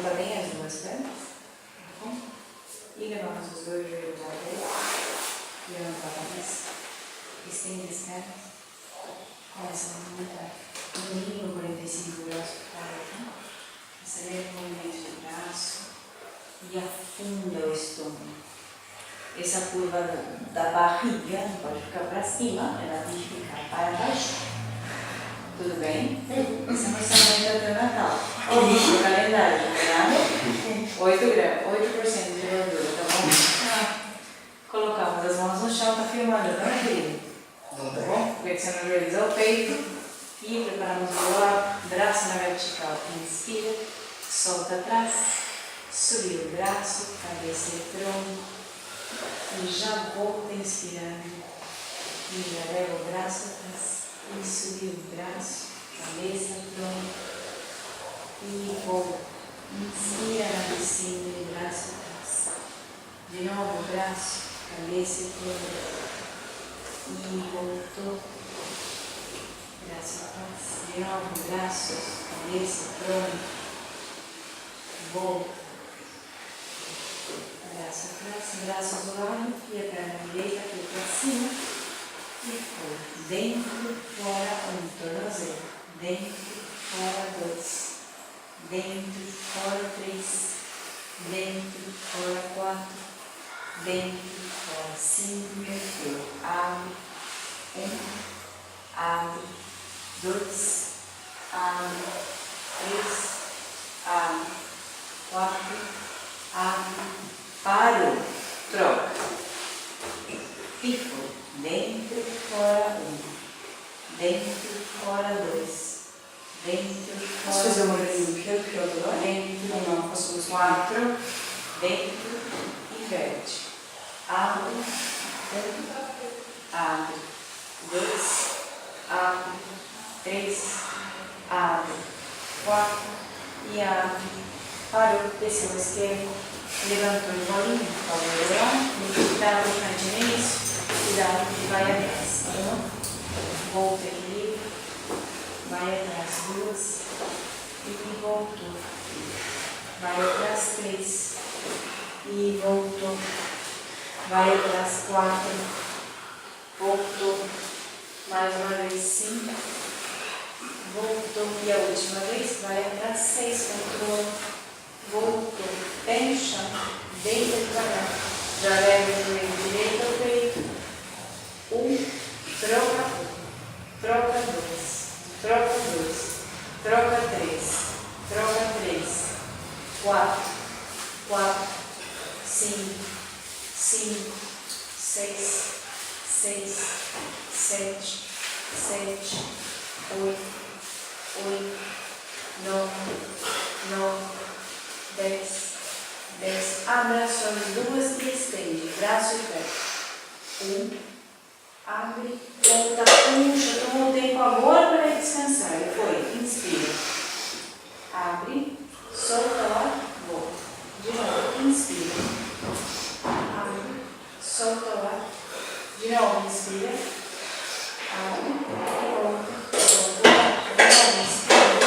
Levanta bem as duas pernas. Tá bom? E levanta os dois joelhos à direita. Levanta a cabeça. Estende as pernas. Começa a movimentar. No mínimo 45 graus por cada. Acelera o movimento do braço. E afunda o estômago. Essa curva da barriga não pode ficar para cima, ela tem que ficar para baixo. Tudo bem? Essa é uma orçamento do Natal. O calendário, combinado? 8% de gordura, tá bom? Colocamos as mãos no chão, tá filmando, não é, querido? Tá bom? Flexionando o joelhos ao peito. E preparamos o braço na vertical. Inspira, solta atrás. Subir o braço, cabeça e tronco. E já volta inspirando. E já leva o braço atrás. E subir o braço, cabeça, tronco. E volta. Inspira na descida e braço atrás. De novo o braço, cabeça e tronco. E voltou. Braço atrás. De novo braço, cabeça, tronco. Volta. Braço atrás, braço do lado e a perna direita aqui para cima e foi dentro, fora, tornozelo, dentro, fora, 2, dentro, fora, 3, dentro, fora, 4, dentro, fora, 5, mergulho, abre, 1, abre, 2, abre, 3, abre, 4, abre, parou, troca, ficou, dentro, fora, 1, dentro, fora, 2, dentro, fora, posso fazer uma brincadeira que eu adoro? Dentro, não, faço 4, dentro, inverte, abre, 1, abre, 2, abre, 3, abre, 4 e abre, parou, desceu a esquerda. Levantou o bolinho, pode lá, dá o cantinho nisso, cuidado que vai atrás. 1, volta, equilíbrio, vai atrás, 2, e voltou, vai atrás, 3, e voltou, vai atrás, 4, voltou, mais uma vez, 5, voltou, e a última vez, vai atrás, 6, controle. Voltou, pé no chão, deita devagar, já leva o joelho direito ao peito, 1, troca 1, troca 2, troca 2, troca 3, troca 3, 4, 4, 5, 5, 6, 6, 7, 7, 8, 8, 9, 9, 10, 10, abraça as duas e estende, braço e pé. 1, abre, volta, puxa, toma um tempo agora para descansar. E foi, inspira. Abre, solta lá, volta. De novo, inspira. Abre, solta lá. De novo, inspira. Abre, volta, volta lá. De novo, inspira.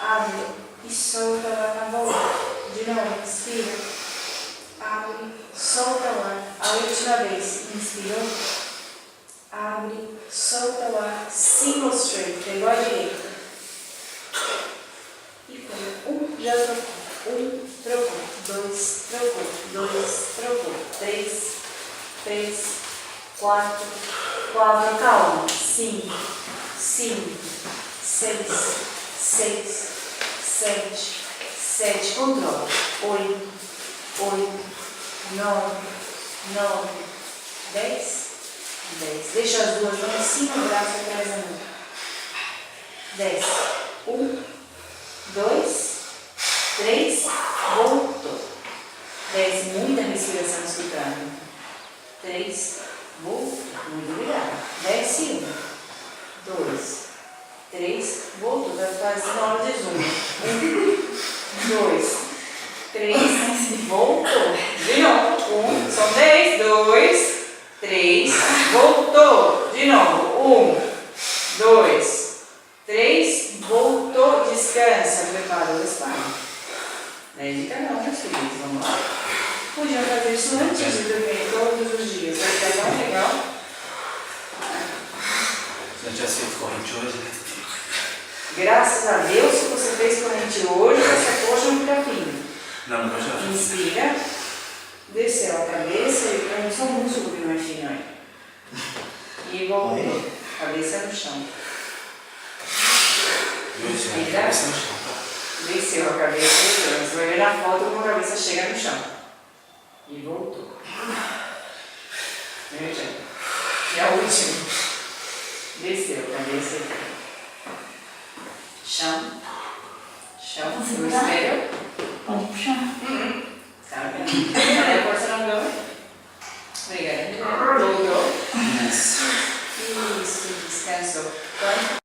Abre e solta lá na volta. De novo, inspira. Abre, solta lá. A última vez, inspirou. Abre, solta lá. Single straight, pegou a direita. E foi. 1, já trocou. 1, trocou. 2, trocou. 2, trocou. 3, 3, 4, 4, calma. 5, 5, 6, 6, 7, 7, controla, 8, 8, 9, 9, 10, 10. Deixa as duas mãos em cima, o braço atrás da mão. 10. 1, 2, 3, voltou. 10, muita respiração escutando. 3, voltou. Muito obrigada. 10 e 1. 2, 3, voltou. Vai fazer na hora de zoom. 1, 2, 3, voltou. De novo. 1, são 10, 2, 3, voltou. De novo. 1, 2, 3, voltou. Descansa. Prepara o espalho. Graças a Deus que você fez corrente hoje, essa coxa não fica fina. Não, não pode não. Inspira. Desceu a cabeça e põe só um músculo que não é fino aí. E voltou. Cabeça no chão. Inspira. Desceu a cabeça. Você vai ver na foto como a cabeça chega no chão. E voltou. Veja. E a última. Desceu a cabeça. Chão. Chão. No espelho. Pode puxar. Tá vendo? Aí a força na cama. Obrigada. Voltou. Isso. Descansou. Pode.